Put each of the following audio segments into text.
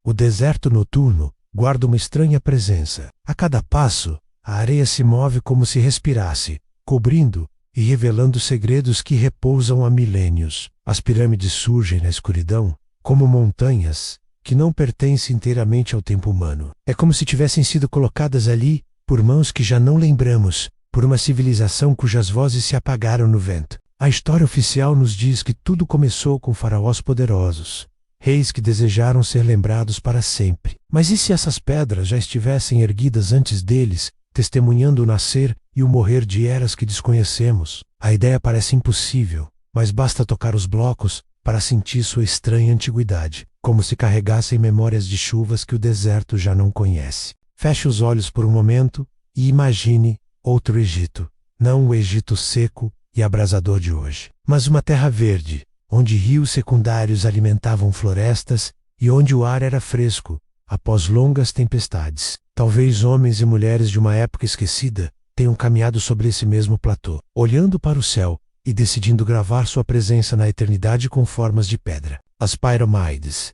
O deserto noturno guarda uma estranha presença. A cada passo, a areia se move como se respirasse, cobrindo e revelando segredos que repousam há milênios. As pirâmides surgem na escuridão como montanhas que não pertencem inteiramente ao tempo humano. É como se tivessem sido colocadas ali por mãos que já não lembramos, por uma civilização cujas vozes se apagaram no vento. A história oficial nos diz que tudo começou com faraós poderosos, reis que desejaram ser lembrados para sempre. Mas e se essas pedras já estivessem erguidas antes deles, testemunhando o nascer e o morrer de eras que desconhecemos? A ideia parece impossível, mas basta tocar os blocos para sentir sua estranha antiguidade, como se carregassem memórias de chuvas que o deserto já não conhece. Feche os olhos por um momento e imagine outro Egito, não o Egito seco e abrasador de hoje, mas uma terra verde, onde rios secundários alimentavam florestas e onde o ar era fresco após longas tempestades. Talvez homens e mulheres de uma época esquecida tenham caminhado sobre esse mesmo platô, olhando para o céu e decidindo gravar sua presença na eternidade com formas de pedra. As pirâmides,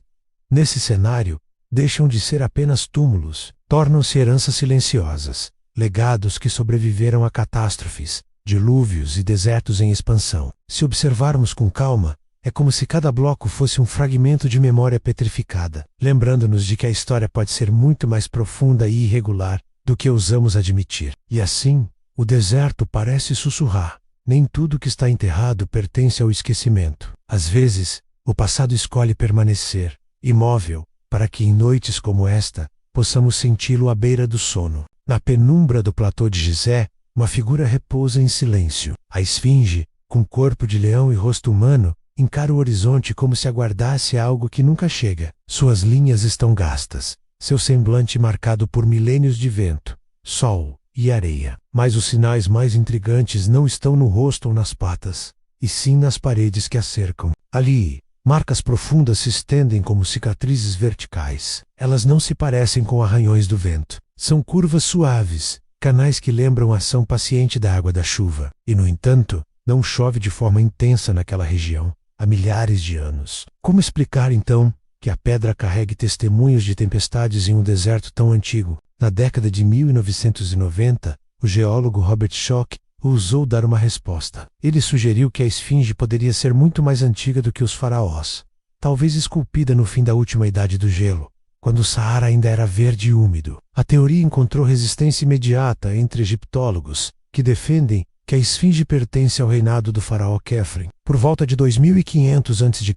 nesse cenário, deixam de ser apenas túmulos, tornam-se heranças silenciosas, legados que sobreviveram a catástrofes, dilúvios e desertos em expansão. Se observarmos com calma, é como se cada bloco fosse um fragmento de memória petrificada, lembrando-nos de que a história pode ser muito mais profunda e irregular do que ousamos admitir. E assim, o deserto parece sussurrar: nem tudo que está enterrado pertence ao esquecimento. Às vezes, o passado escolhe permanecer, imóvel, para que em noites como esta, possamos senti-lo à beira do sono. Na penumbra do platô de Gizé, uma figura repousa em silêncio. A esfinge, com corpo de leão e rosto humano, encara o horizonte como se aguardasse algo que nunca chega. Suas linhas estão gastas, seu semblante marcado por milênios de vento, sol e areia. Mas os sinais mais intrigantes não estão no rosto ou nas patas, e sim nas paredes que a cercam. Ali, marcas profundas se estendem como cicatrizes verticais. Elas não se parecem com arranhões do vento. São curvas suaves, canais que lembram a ação paciente da água da chuva. E, no entanto, não chove de forma intensa naquela região há milhares de anos. Como explicar, então, que a pedra carregue testemunhos de tempestades em um deserto tão antigo? Na década de 1990, o geólogo Robert Schoch ousou dar uma resposta. Ele sugeriu que a esfinge poderia ser muito mais antiga do que os faraós, talvez esculpida no fim da última idade do gelo, quando o Saara ainda era verde e úmido. A teoria encontrou resistência imediata entre egiptólogos, que defendem que a esfinge pertence ao reinado do faraó Khefren. Por volta de 2500 a.C.,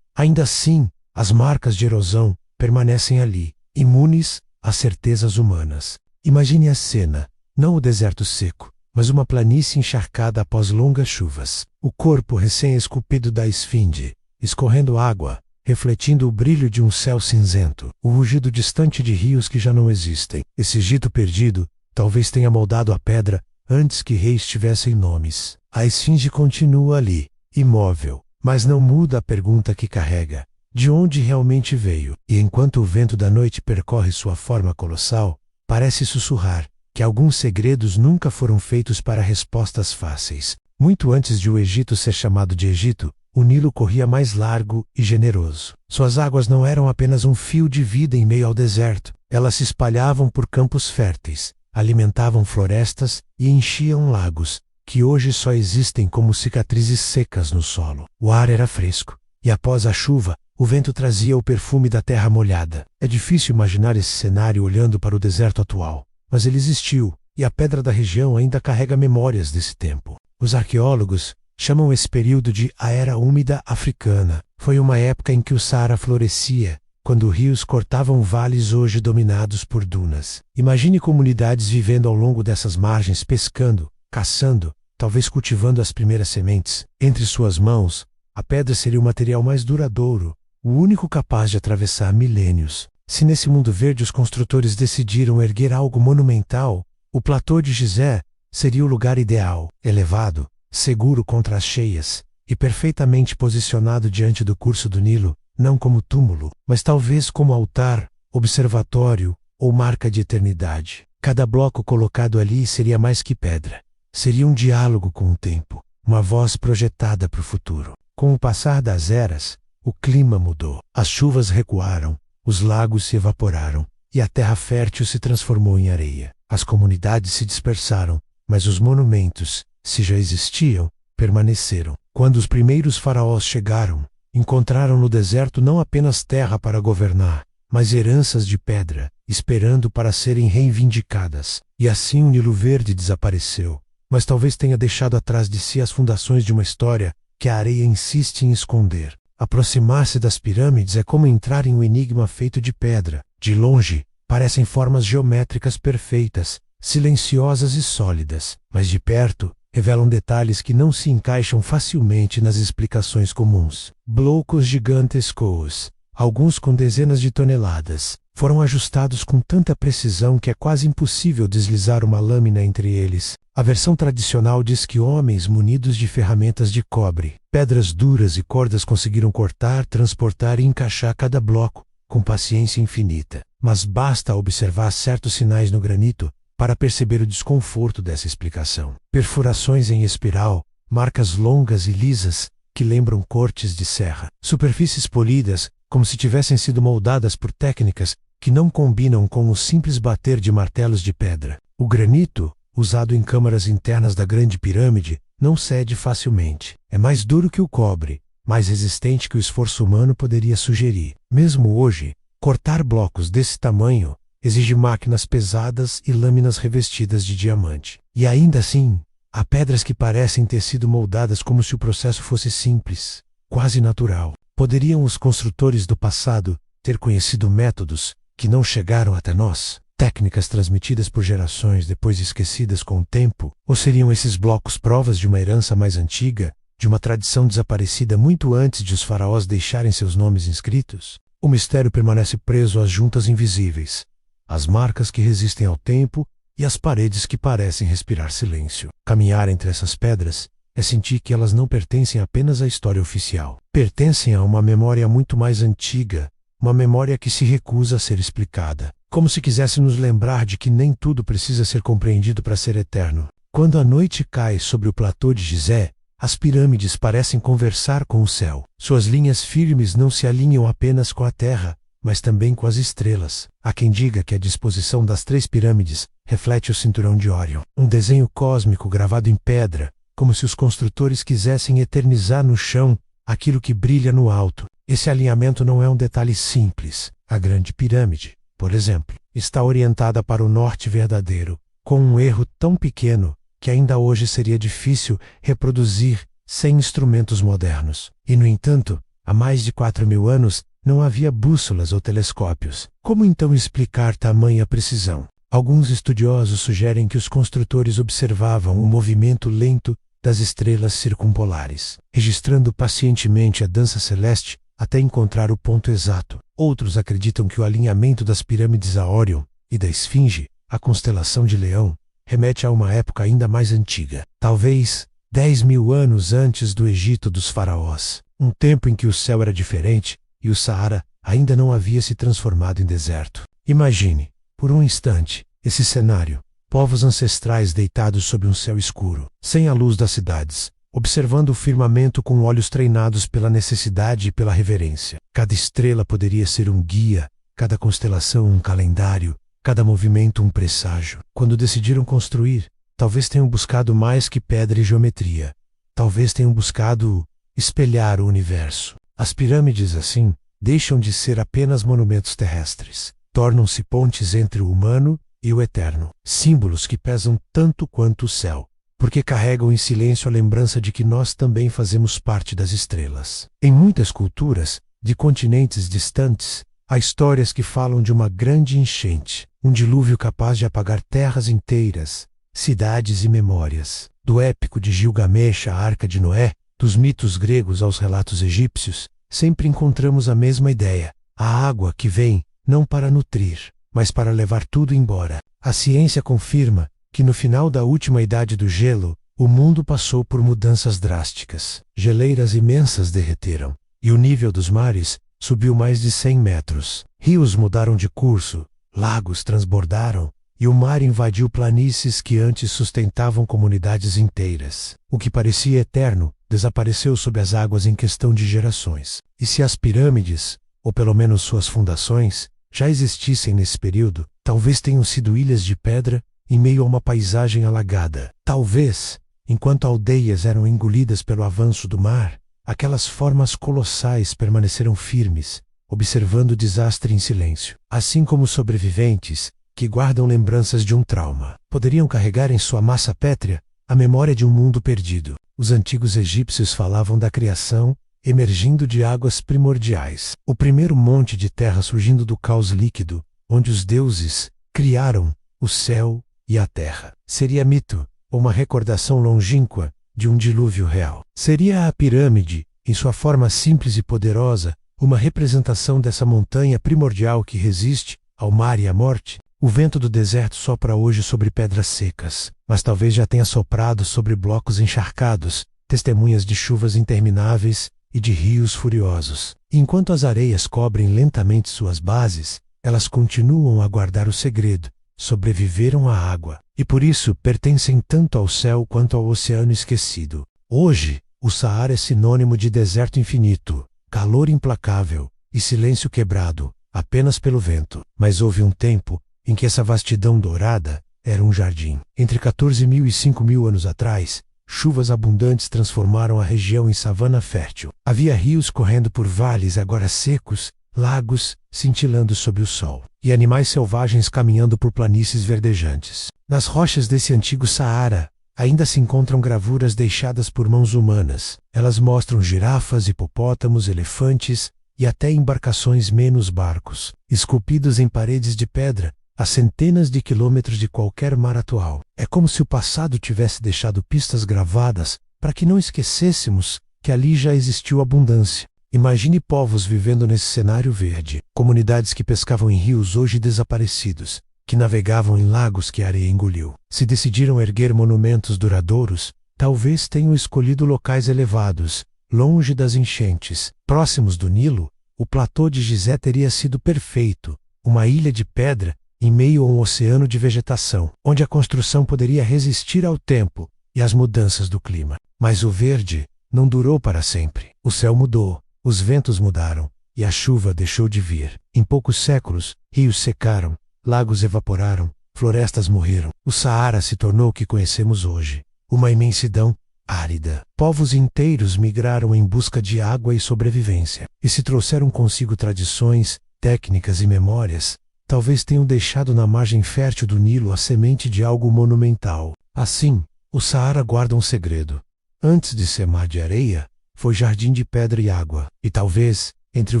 ainda assim, as marcas de erosão permanecem ali, imunes às certezas humanas. Imagine a cena, não o deserto seco, mas uma planície encharcada após longas chuvas. O corpo recém-esculpido da esfinge, escorrendo água, refletindo o brilho de um céu cinzento, o rugido distante de rios que já não existem. Esse Egito perdido talvez tenha moldado a pedra antes que reis tivessem nomes. A esfinge continua ali, imóvel, mas não muda a pergunta que carrega: de onde realmente veio? E enquanto o vento da noite percorre sua forma colossal, parece sussurrar que alguns segredos nunca foram feitos para respostas fáceis. Muito antes de o Egito ser chamado de Egito, o Nilo corria mais largo e generoso. Suas águas não eram apenas um fio de vida em meio ao deserto. Elas se espalhavam por campos férteis, alimentavam florestas e enchiam lagos, que hoje só existem como cicatrizes secas no solo. O ar era fresco, e após a chuva, o vento trazia o perfume da terra molhada. É difícil imaginar esse cenário olhando para o deserto atual, mas ele existiu, e a pedra da região ainda carrega memórias desse tempo. Os arqueólogos chamam esse período de a Era Úmida Africana. Foi uma época em que o Saara florescia, quando rios cortavam vales hoje dominados por dunas. Imagine comunidades vivendo ao longo dessas margens, pescando, caçando, talvez cultivando as primeiras sementes. Entre suas mãos, a pedra seria o material mais duradouro, o único capaz de atravessar milênios. Se nesse mundo verde os construtores decidiram erguer algo monumental, o platô de Gizé seria o lugar ideal, elevado, seguro contra as cheias, e perfeitamente posicionado diante do curso do Nilo, não como túmulo, mas talvez como altar, observatório ou marca de eternidade. Cada bloco colocado ali seria mais que pedra. Seria um diálogo com o tempo, uma voz projetada para o futuro. Com o passar das eras, o clima mudou. As chuvas recuaram, os lagos se evaporaram, e a terra fértil se transformou em areia. As comunidades se dispersaram, mas os monumentos, se já existiam, permaneceram. Quando os primeiros faraós chegaram, encontraram no deserto não apenas terra para governar, mas heranças de pedra, esperando para serem reivindicadas. E assim o Nilo Verde desapareceu, mas talvez tenha deixado atrás de si as fundações de uma história que a areia insiste em esconder. Aproximar-se das pirâmides é como entrar em um enigma feito de pedra. De longe, parecem formas geométricas perfeitas, silenciosas e sólidas, mas de perto, revelam detalhes que não se encaixam facilmente nas explicações comuns. Blocos gigantescos, alguns com dezenas de toneladas, foram ajustados com tanta precisão que é quase impossível deslizar uma lâmina entre eles. A versão tradicional diz que homens munidos de ferramentas de cobre, pedras duras e cordas conseguiram cortar, transportar e encaixar cada bloco, com paciência infinita. Mas basta observar certos sinais no granito para perceber o desconforto dessa explicação. Perfurações em espiral, marcas longas e lisas que lembram cortes de serra. Superfícies polidas, como se tivessem sido moldadas por técnicas que não combinam com o simples bater de martelos de pedra. O granito, usado em câmaras internas da Grande Pirâmide, não cede facilmente. É mais duro que o cobre, mais resistente que o esforço humano poderia sugerir. Mesmo hoje, cortar blocos desse tamanho exige máquinas pesadas e lâminas revestidas de diamante. E ainda assim, há pedras que parecem ter sido moldadas como se o processo fosse simples, quase natural. Poderiam os construtores do passado ter conhecido métodos que não chegaram até nós? Técnicas transmitidas por gerações depois esquecidas com o tempo? Ou seriam esses blocos provas de uma herança mais antiga, de uma tradição desaparecida muito antes de os faraós deixarem seus nomes inscritos? O mistério permanece preso às juntas invisíveis, às marcas que resistem ao tempo e às paredes que parecem respirar silêncio. Caminhar entre essas pedras é sentir que elas não pertencem apenas à história oficial. Pertencem a uma memória muito mais antiga, uma memória que se recusa a ser explicada. Como se quisesse nos lembrar de que nem tudo precisa ser compreendido para ser eterno. Quando a noite cai sobre o platô de Gizé, as pirâmides parecem conversar com o céu. Suas linhas firmes não se alinham apenas com a terra, mas também com as estrelas. Há quem diga que a disposição das 3 pirâmides reflete o cinturão de Órion, um desenho cósmico gravado em pedra, como se os construtores quisessem eternizar no chão aquilo que brilha no alto. Esse alinhamento não é um detalhe simples. A Grande Pirâmide, por exemplo, está orientada para o norte verdadeiro, com um erro tão pequeno que ainda hoje seria difícil reproduzir sem instrumentos modernos. E, no entanto, há mais de 4.000 anos, não havia bússolas ou telescópios. Como então explicar tamanha precisão? Alguns estudiosos sugerem que os construtores observavam o movimento lento das estrelas circumpolares, registrando pacientemente a dança celeste até encontrar o ponto exato. Outros acreditam que o alinhamento das pirâmides a Órion e da Esfinge, a constelação de Leão, remete a uma época ainda mais antiga, talvez 10.000 anos antes do Egito dos faraós, um tempo em que o céu era diferente e o Saara ainda não havia se transformado em deserto. Imagine, por um instante, esse cenário: povos ancestrais deitados sob um céu escuro, sem a luz das cidades, observando o firmamento com olhos treinados pela necessidade e pela reverência. Cada estrela poderia ser um guia, cada constelação um calendário, cada movimento um presságio. Quando decidiram construir, talvez tenham buscado mais que pedra e geometria. Talvez tenham buscado espelhar o universo. As pirâmides, assim, deixam de ser apenas monumentos terrestres. Tornam-se pontes entre o humano e o eterno. Símbolos que pesam tanto quanto o céu, porque carregam em silêncio a lembrança de que nós também fazemos parte das estrelas. Em muitas culturas, de continentes distantes, há histórias que falam de uma grande enchente, um dilúvio capaz de apagar terras inteiras, cidades e memórias. Do épico de Gilgamesh à Arca de Noé, dos mitos gregos aos relatos egípcios, sempre encontramos a mesma ideia: a água que vem não para nutrir, mas para levar tudo embora. A ciência confirma que no final da última idade do gelo, o mundo passou por mudanças drásticas. Geleiras imensas derreteram, e o nível dos mares subiu mais de 100 metros. Rios mudaram de curso, lagos transbordaram, e o mar invadiu planícies que antes sustentavam comunidades inteiras. O que parecia eterno desapareceu sob as águas em questão de gerações. E se as pirâmides, ou pelo menos suas fundações, já existissem nesse período, talvez tenham sido ilhas de pedra em meio a uma paisagem alagada. Talvez, enquanto aldeias eram engolidas pelo avanço do mar, aquelas formas colossais permaneceram firmes, observando o desastre em silêncio. Assim como os sobreviventes, que guardam lembranças de um trauma, poderiam carregar em sua massa pétrea a memória de um mundo perdido. Os antigos egípcios falavam da criação emergindo de águas primordiais. O primeiro monte de terra surgindo do caos líquido, onde os deuses criaram o céu e a terra. Seria mito, ou uma recordação longínqua de um dilúvio real. Seria a pirâmide, em sua forma simples e poderosa, uma representação dessa montanha primordial que resiste ao mar e à morte? O vento do deserto sopra hoje sobre pedras secas, mas talvez já tenha soprado sobre blocos encharcados, testemunhas de chuvas intermináveis e de rios furiosos. Enquanto as areias cobrem lentamente suas bases, elas continuam a guardar o segredo, sobreviveram à água, e por isso pertencem tanto ao céu quanto ao oceano esquecido. Hoje, o Saara é sinônimo de deserto infinito, calor implacável e silêncio quebrado, apenas pelo vento. Mas houve um tempo em que essa vastidão dourada era um jardim. Entre 14.000 e 5.000 anos atrás, chuvas abundantes transformaram a região em savana fértil. Havia rios correndo por vales agora secos, lagos cintilando sob o sol, e animais selvagens caminhando por planícies verdejantes. Nas rochas desse antigo Saara, ainda se encontram gravuras deixadas por mãos humanas. Elas mostram girafas, hipopótamos, elefantes e até embarcações menos barcos, esculpidos em paredes de pedra, a centenas de quilômetros de qualquer mar atual. É como se o passado tivesse deixado pistas gravadas para que não esquecêssemos que ali já existiu abundância. Imagine povos vivendo nesse cenário verde, comunidades que pescavam em rios hoje desaparecidos, que navegavam em lagos que a areia engoliu. Se decidiram erguer monumentos duradouros, talvez tenham escolhido locais elevados, longe das enchentes. Próximos do Nilo, o platô de Gizé teria sido perfeito, uma ilha de pedra em meio a um oceano de vegetação, onde a construção poderia resistir ao tempo e às mudanças do clima. Mas o verde não durou para sempre. O céu mudou, os ventos mudaram, e a chuva deixou de vir. Em poucos séculos, rios secaram, lagos evaporaram, florestas morreram. O Saara se tornou o que conhecemos hoje, uma imensidão árida. Povos inteiros migraram em busca de água e sobrevivência, e se trouxeram consigo tradições, técnicas e memórias, talvez tenham deixado na margem fértil do Nilo a semente de algo monumental. Assim, o Saara guarda um segredo. Antes de ser mar de areia, foi jardim de pedra e água. E talvez, entre o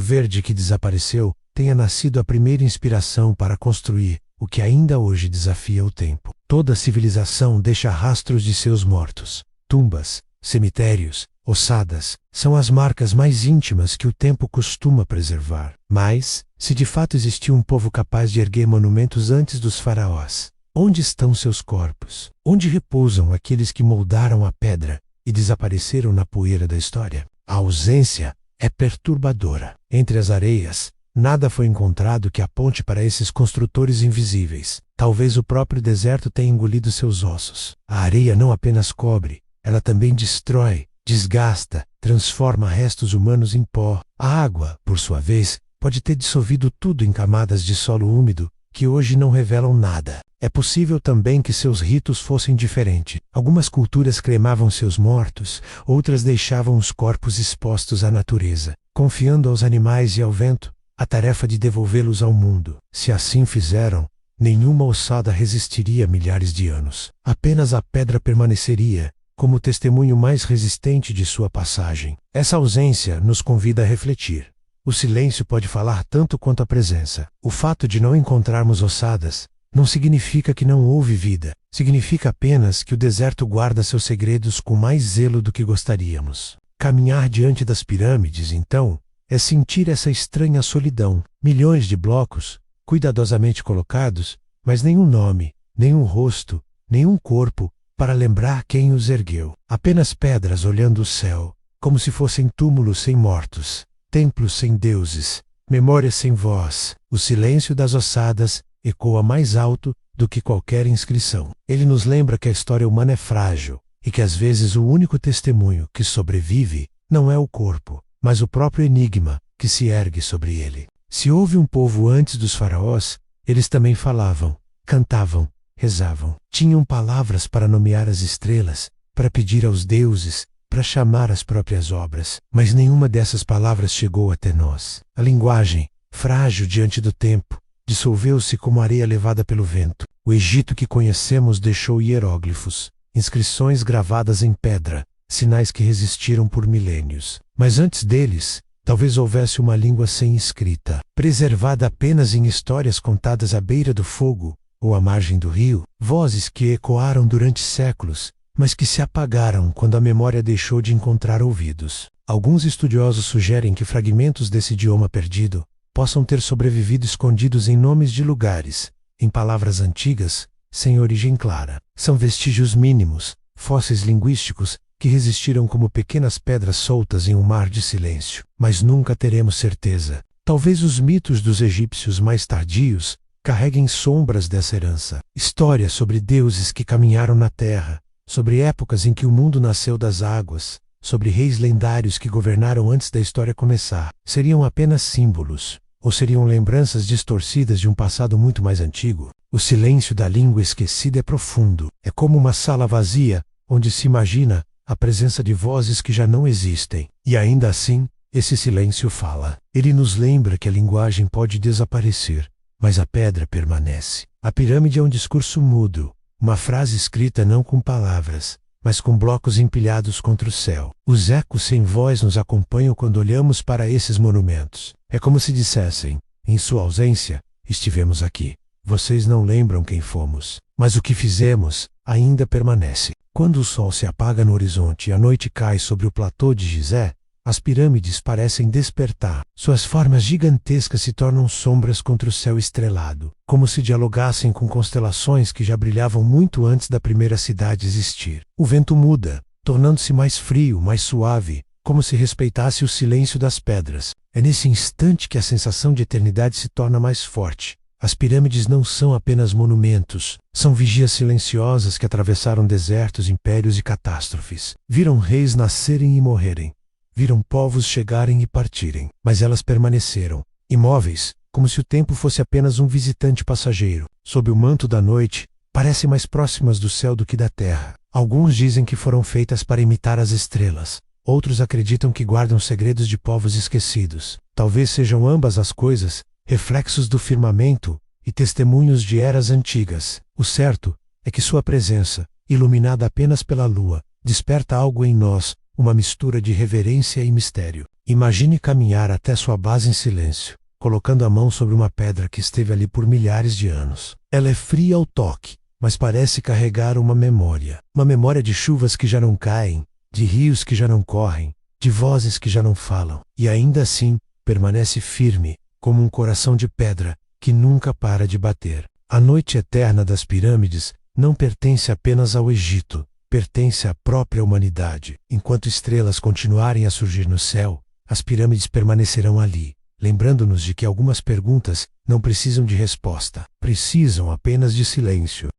verde que desapareceu, tenha nascido a primeira inspiração para construir o que ainda hoje desafia o tempo. Toda civilização deixa rastros de seus mortos. Tumbas, cemitérios, ossadas, são as marcas mais íntimas que o tempo costuma preservar. Mas, se de fato existiu um povo capaz de erguer monumentos antes dos faraós, onde estão seus corpos? Onde repousam aqueles que moldaram a pedra e desapareceram na poeira da história? A ausência é perturbadora. Entre as areias, nada foi encontrado que aponte para esses construtores invisíveis. Talvez o próprio deserto tenha engolido seus ossos. A areia não apenas cobre, ela também destrói, desgasta, transforma restos humanos em pó. A água, por sua vez, pode ter dissolvido tudo em camadas de solo úmido, que hoje não revelam nada. É possível também que seus ritos fossem diferentes. Algumas culturas cremavam seus mortos, outras deixavam os corpos expostos à natureza, confiando aos animais e ao vento a tarefa de devolvê-los ao mundo. Se assim fizeram, nenhuma ossada resistiria milhares de anos. Apenas a pedra permaneceria, como o testemunho mais resistente de sua passagem. Essa ausência nos convida a refletir. O silêncio pode falar tanto quanto a presença. O fato de não encontrarmos ossadas não significa que não houve vida. Significa apenas que o deserto guarda seus segredos com mais zelo do que gostaríamos. Caminhar diante das pirâmides, então, é sentir essa estranha solidão. Milhões de blocos, cuidadosamente colocados, mas nenhum nome, nenhum rosto, nenhum corpo, para lembrar quem os ergueu. Apenas pedras olhando o céu, como se fossem túmulos sem mortos, templos sem deuses, memórias sem voz. O silêncio das ossadas ecoa mais alto do que qualquer inscrição. Ele nos lembra que a história humana é frágil e que às vezes o único testemunho que sobrevive não é o corpo, mas o próprio enigma que se ergue sobre ele. Se houve um povo antes dos faraós, eles também falavam, cantavam, rezavam. Tinham palavras para nomear as estrelas, para pedir aos deuses, para chamar as próprias obras. Mas nenhuma dessas palavras chegou até nós. A linguagem, frágil diante do tempo, dissolveu-se como areia levada pelo vento. O Egito que conhecemos deixou hieróglifos, inscrições gravadas em pedra, sinais que resistiram por milênios. Mas antes deles, talvez houvesse uma língua sem escrita, preservada apenas em histórias contadas à beira do fogo ou à margem do rio, vozes que ecoaram durante séculos, mas que se apagaram quando a memória deixou de encontrar ouvidos. Alguns estudiosos sugerem que fragmentos desse idioma perdido possam ter sobrevivido escondidos em nomes de lugares, em palavras antigas, sem origem clara. São vestígios mínimos, fósseis linguísticos, que resistiram como pequenas pedras soltas em um mar de silêncio. Mas nunca teremos certeza. Talvez os mitos dos egípcios mais tardios carreguem sombras dessa herança. Histórias sobre deuses que caminharam na terra, sobre épocas em que o mundo nasceu das águas, sobre reis lendários que governaram antes da história começar. Seriam apenas símbolos, ou seriam lembranças distorcidas de um passado muito mais antigo? O silêncio da língua esquecida é profundo. É como uma sala vazia, onde se imagina a presença de vozes que já não existem. E ainda assim, esse silêncio fala. Ele nos lembra que a linguagem pode desaparecer, mas a pedra permanece. A pirâmide é um discurso mudo, uma frase escrita não com palavras, mas com blocos empilhados contra o céu. Os ecos sem voz nos acompanham quando olhamos para esses monumentos. É como se dissessem, em sua ausência, estivemos aqui. Vocês não lembram quem fomos, mas o que fizemos ainda permanece. Quando o sol se apaga no horizonte e a noite cai sobre o platô de Gizé, as pirâmides parecem despertar. Suas formas gigantescas se tornam sombras contra o céu estrelado, como se dialogassem com constelações que já brilhavam muito antes da primeira cidade existir. O vento muda, tornando-se mais frio, mais suave, como se respeitasse o silêncio das pedras. É nesse instante que a sensação de eternidade se torna mais forte. As pirâmides não são apenas monumentos, são vigias silenciosas que atravessaram desertos, impérios e catástrofes. Viram reis nascerem e morrerem. Viram povos chegarem e partirem. Mas elas permaneceram, imóveis, como se o tempo fosse apenas um visitante passageiro. Sob o manto da noite, parecem mais próximas do céu do que da terra. Alguns dizem que foram feitas para imitar as estrelas. Outros acreditam que guardam segredos de povos esquecidos. Talvez sejam ambas as coisas, reflexos do firmamento e testemunhos de eras antigas. O certo é que sua presença, iluminada apenas pela lua, desperta algo em nós, uma mistura de reverência e mistério. Imagine caminhar até sua base em silêncio, colocando a mão sobre uma pedra que esteve ali por milhares de anos. Ela é fria ao toque, mas parece carregar uma memória de chuvas que já não caem, de rios que já não correm, de vozes que já não falam, e ainda assim permanece firme, como um coração de pedra que nunca para de bater. A noite eterna das pirâmides não pertence apenas ao Egito, pertence à própria humanidade. Enquanto estrelas continuarem a surgir no céu, as pirâmides permanecerão ali, lembrando-nos de que algumas perguntas não precisam de resposta, precisam apenas de silêncio.